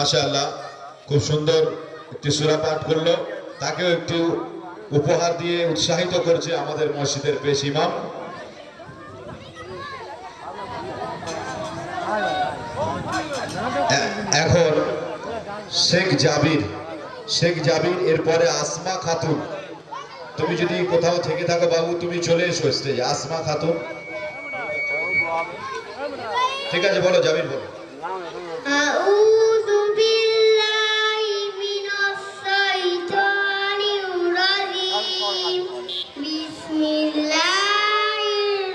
মাশাআল্লাহ খুব সুন্দর একটি সূরা পাঠ করলো, তাকেও একটু উপহার দিয়ে উৎসাহিত করছে আমাদের মসজিদের পেশ ইমাম। এখন শেখ জাবির এরপরে আসমা খাতুন। তুমি যদি কোথাও থেকে থাকো বাবু, তুমি চলে এসো স্টেজে। আসমা খাতুন, ঠিক আছে, বলো জাবির বলো। আউযু বিল্লাহি মিনাশ শাইতানির রাজিম। বিসমিল্লাহির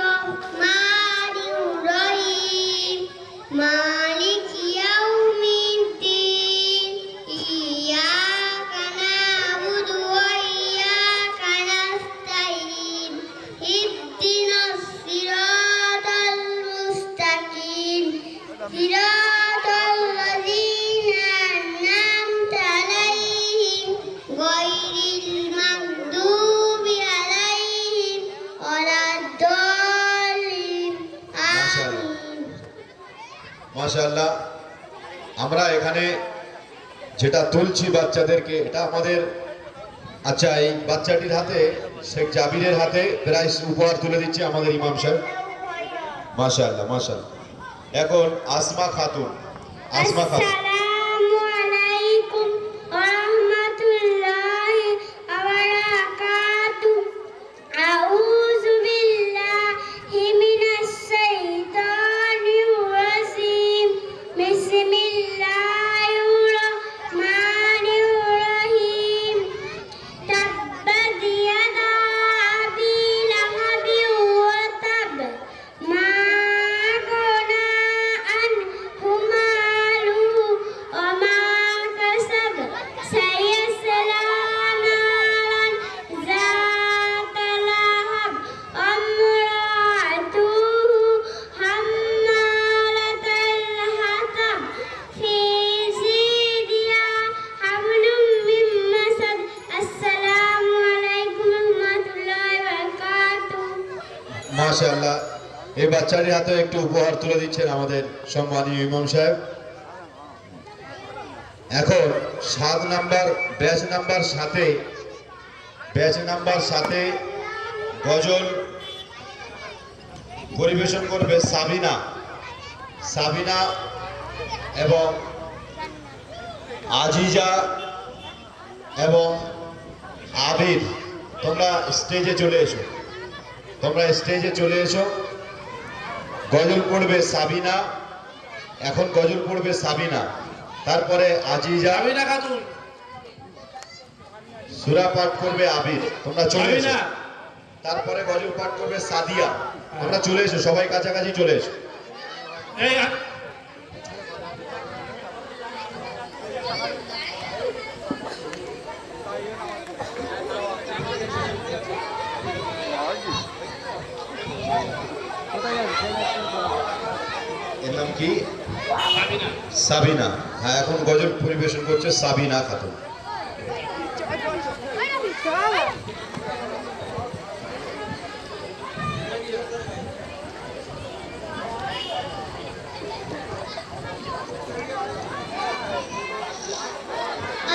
রহমানির রহিম। মালিকি ইয়াউমিদ্দিন। ইয়্যাকা না'বুদু ওয়া ইয়্যাকা নাস্তাঈন। ইহদিনাস সিরাতাল মুস্তাকিম। সিরাতাল লাযীনা আন'আমতা আলাইহিম গায়রিল মাগদুবি আলাইহিম ওয়ালাদ-দাল্লিন। আমিন। মাশাআল্লাহ, আমরা এখানে যেটা তুলছি বাচ্চাদেরকে, এটা আমাদের, আচ্ছা এই বাচ্চাটির হাতে, শেখ জাবিরের হাতে প্রাইজ উপহার তুলে দিচ্ছে আমাদের ইমাম সাহেব। মাশাআল্লাহ মাশাআল্লাহ। এখন আসমা খাতুন। আসসালামু আলাইকুম ওয়া রাহমাতুল্লাহি ওয়া বারাকাতুহু। আউযু বিল্লাহি মিনাশ শাইতানির রাজিম। বিসমিল্লাহির রহমানির রহিম। তাব্বাত ইয়াদা আবি লাহাবিন ওয়া তাব। মা আগনা আনহু মালুহু ওয়া মা কাসাব। সায়াসলা নারান যাতা লাহাব। আমরাতুহু হাম্মালাতাল হাতাব। ফি জিদিহা হাবলুম মিন মাসাদ। আসসালামু আলাইকুম ওয়া রাহমাতুল্লাহি ওয়া বারাকাতুহু। মাশাআল্লাহ, এই বাচ্চাটির হাতে একটু উপহার তুলে দিচ্ছেন আমাদের সম্মানীয় ইমাম সাহেব। এখন 7 নাম্বার ব্যাচ নাম্বার সাথে গজল পরিবেশন করবে সাবিনা এবং আজিজা এবং আবির। তোমরা স্টেজে চলে এসো। গজল পড়বে সাবিনা, এখন গজল পড়বে সাবিনা, তারপরে আজিজা খাতুন, সূরা পাঠ করবে আবির। তোমরা চলে এসো। তারপরে গজল পাঠ করবে সাদিয়া। তোমরা চলে এসো, সবাই কাছাকাছি চলে এসো। এর নাম কি? সাবিনা। হ্যাঁ, এখন গজল পরিবেশন করছে সাবিনা খাতুন।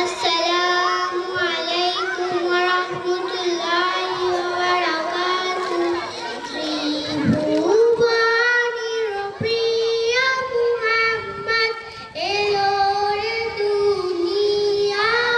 আসসালামু আলাইকুম ওয়া রাহমাতুল্লাহি ওয়া বারাকাতুহু। ত্রিভুবনের প্রিয় মুহাম্মদ এলো রে দুনিয়ায়।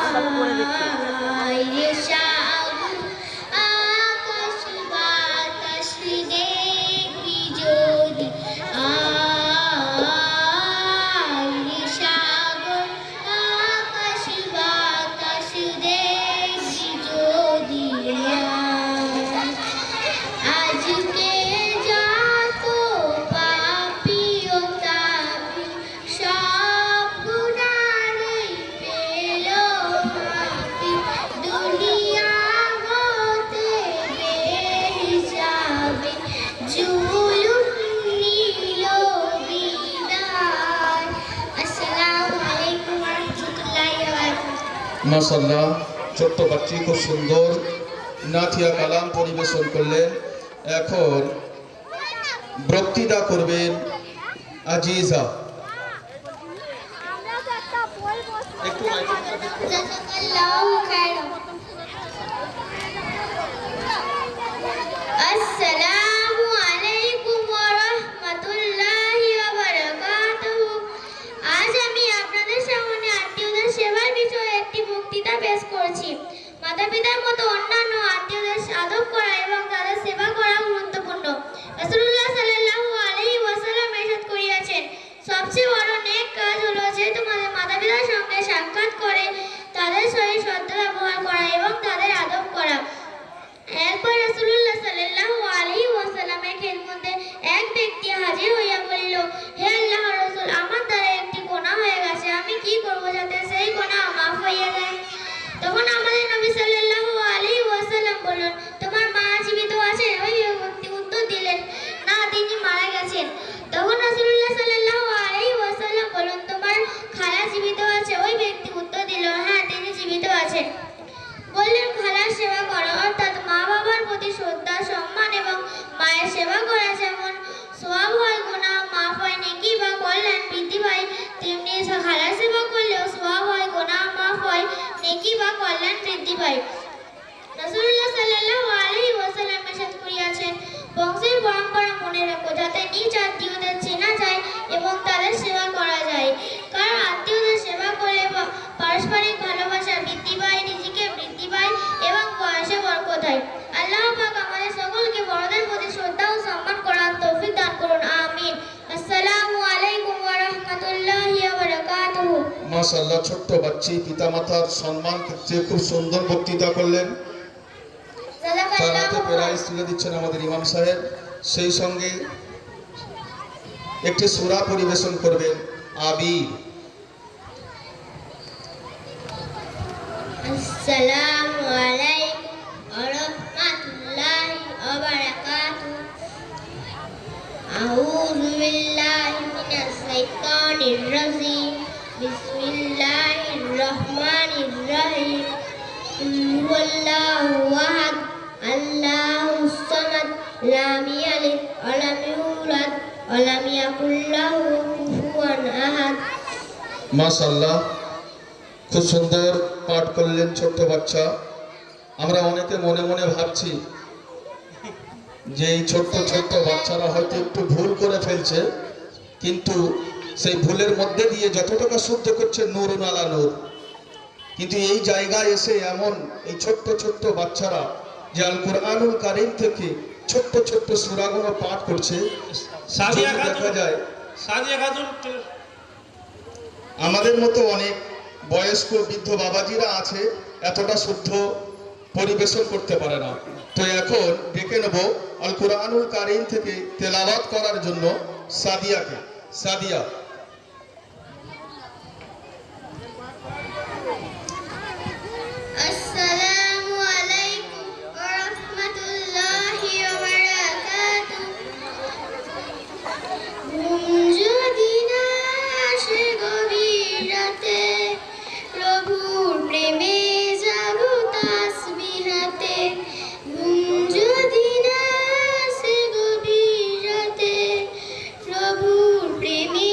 সহায় রে সাগর আকাশ বাতাস দেখবি যদি আয় রে সাগর আকাশ বাতাস দেখবি যদি আজকে যত পাপী ও তাপী সব গুনাহই পেল মাফি দুনিয়া হতে বেহিসাবে জুলুম নিল বিদায়। আসসালামু আলাইকুম ওয়া রাহমাতুল্লাহি ওয়া বারাকাতুহু। মাশাআল্লাহ, ছোট্ট বাচ্চি খুব সুন্দর নাথিয়া কালাম পরিবেশন করলেন। এখন বক্তৃতা করবেন আজিজা। একটু জাযাকাল্লাহু খায়রান। আসসালামু আলাইকুম ওয়া রাহমাতুল্লাহি ওয়া বারাকাতুহু। আজ আমি আপনাদের সামনে আত্মীয়দের সেবার বিষয়ে একটি বক্তৃতা পেশ করছি। মাতা-পিতার মতো অন্যান্য আত্মীয়দের আদব করা এবং তাদের সেবা করা গুরুত্বপূর্ণ। রাসূলুল্লাহ সাল্লাল্লাহু আলাইহি ওয়াসাল্লাম ইরশাদ করিয়াছেন, সবচেয়ে বড় নেক কাজ হলো যে তোমাদের মাতা-পিতার সঙ্গে সাক্ষাৎ করে তাদের সহিত সদ্য ব্যবহার করা এবং তাদের আদব করা। এরপর রাসূলুল্লাহ সাল্লাল্লাহু আলাইহি ওয়াসাল্লামের খেদমতে এক ব্যক্তি হাজির হইয়া বলিল, হে আল্লাহর রাসূল, আমার দ্বারা একটি গুনাহ হয়ে গেছে, আমি কি করব যাতে সেই গুনাহ মাফ হইয়া যায়? তখন আমাদের নবী সাল্লাল্লাহু আলাইহি ওয়াসাল্লাম বললেন, তোমার মা জীবিত আছেন? ওই ব্যক্তি উত্তর দিলেন, না, তিনি মারা গেছেন। তখন রাসূলুল্লাহ সাল্লাল্লাহু আলাইহি ওয়াসাল্লাম বললেন, তোমার খালা জীবিত আছে? ওই ব্যক্তি উত্তর দিল, হ্যাঁ, তিনি জীবিত আছেন। বললেন, খালার সেবা করো, অর্থাৎ মা বাবার প্রতি শ্রদ্ধা সম্মান এবং মায়ের সেবা করা যেমন সওয়াব হয়, গুনাহ মাফ হয়, নেকি বা কল্যাণ বৃদ্ধি পায়, তেমনি খালার সেবা করলেও সওয়াব হয়, গুনাহ মাফ হয়, নেকি বা কল্যাণ বৃদ্ধি পায়। রাসূলুল্লাহ সাল্লাল্লাহু আলাইহি ওয়াসাল্লাম ইরশাদ করিয়াছেন, বংশের পরম্পরা মনে রেখো যাতে নিজ আত্মীয়দের চেনা যায় এবং তাদের সেবা করা যায়। কারণ আত্মীয়দের সেবা করলে পারস্পরিক ভালোবাসা বৃদ্ধি পায়, রিজিকে বৃদ্ধি পায় এবং বয়সে বরকত হয়। আল্লাহ পাক আমাদের সকলকে বড়দের প্রতি শ্রদ্ধা ও সম্মান করার তৌফিক দান করুন, আমিন। আসসালামু আলাইকুম ওয়া রাহমাতুল্লাহি ওয়া বারাকাতুহু। মাশাআল্লাহ, ছোট্ট বাচ্চি পিতামাতার সম্মান করতে খুব সুন্দর বক্তৃতা করলেন। তার হাতে জাযাকাল্লাহু প্রাইজ তুলে দিচ্ছেন আমাদের ইমাম সাহেব। সেই সঙ্গে একটি সূরা পরিবেশন করবেন আবির। আসসালামু আলাইকুম ওয়া রাহমাতুল্লাহি ওয়া বারাকাতুহু। আউযু বিল্লাহি মিনাশ শাইতানির রাজীম। বিসমিল্লাহির রহমানির রহিম। হুয়াল্লাহু আহাদ, আল্লাহুস সামাদ, লাম ইয়ালিদ ওয়া লাম ইউলাদ ওয়া লাম ইয়াকুল লাহু কুফুয়ান আহাদ। মাশাআল্লাহ, খুব সুন্দর পাঠ করলেন ছোট্ট বাচ্চা। আমরা অনেকে মনে মনে ভাবছি যে এই ছোট্ট ছোট্ট বাচ্চারা হয়তো একটু ভুল করে ফেলছে, কিন্তু সেই ভুলের মধ্যে দিয়ে যতটুকু শুদ্ধ করছে নূরুন আলা নূর। কিন্তু এই জায়গায় এসে এমন এই ছোট্ট ছোট্ট বাচ্চারা যে আল কুরআনুল কারীম থেকে ছোট্ট ছোট্ট সূরাগুলো পাঠ করছে, সাদিয়া যদি দেখা খাতুন, যায় সাদিয়া খাতুন আমাদের মতো অনেক বয়স্ক বৃদ্ধ বাবাজিরা আছে, এতটা শুদ্ধ পরিবেশন করতে পারে না। তো এখন ডেকে নেব আল কুরআনুল কারীম থেকে তেলাওয়াত করার জন্য সাদিয়াকে। সাদিয়া। আসসালামু আলাইকুম ওয়া রাহমাতুল্লাহি ওয়া বারাকাতুহু। ঘুম যদি না আসে গভীর রাতে, প্রভুর প্রেমে জাগো তাসবিহাতে। ঘুম যদি না আসে গভীর রাতে, প্রভুর প্রেমে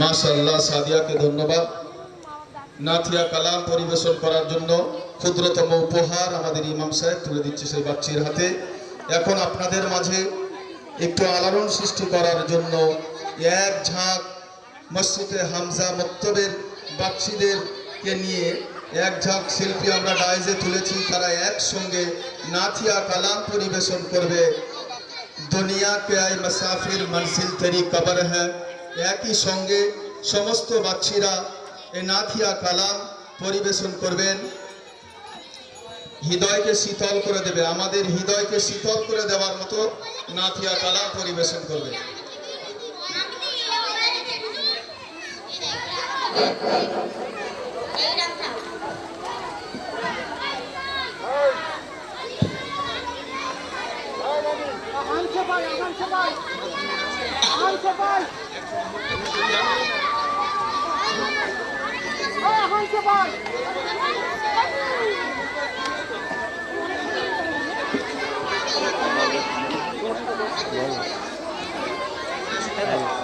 মাশাআল্লাহ, সাদিয়াকে ধন্যবাদ নাথিয়া কালাম পরিবেশন করার জন্য। ক্ষুদ্রতম উপহার আমাদের ইমাম সাহেব তুলে দিচ্ছে সেই বাচ্চির হাতে। এখন আপনাদের মাঝে একটু আলোড়ন সৃষ্টি করার জন্য এক ঝাঁক মসজিদে হামজা মক্তবের বাচ্চিদেরকে নিয়ে এক ঝাঁক শিল্পী আমরা ডাইজে তুলেছি। তারা একসঙ্গে নাথিয়া কালাম পরিবেশন করবে। দুনিয়া কে আই মুসাফির মনসিল তেরি কবর হ্যাঁ। একই সঙ্গে সমস্ত বাচ্চিরা এই নাথিয়া কালাম পরিবেশন করবেন। হৃদয়কে শীতল করে দেবে, আমাদের হৃদয়কে শীতল করে দেওয়ার মতো নাথিয়া কালাম পরিবেশন করবে। Hey,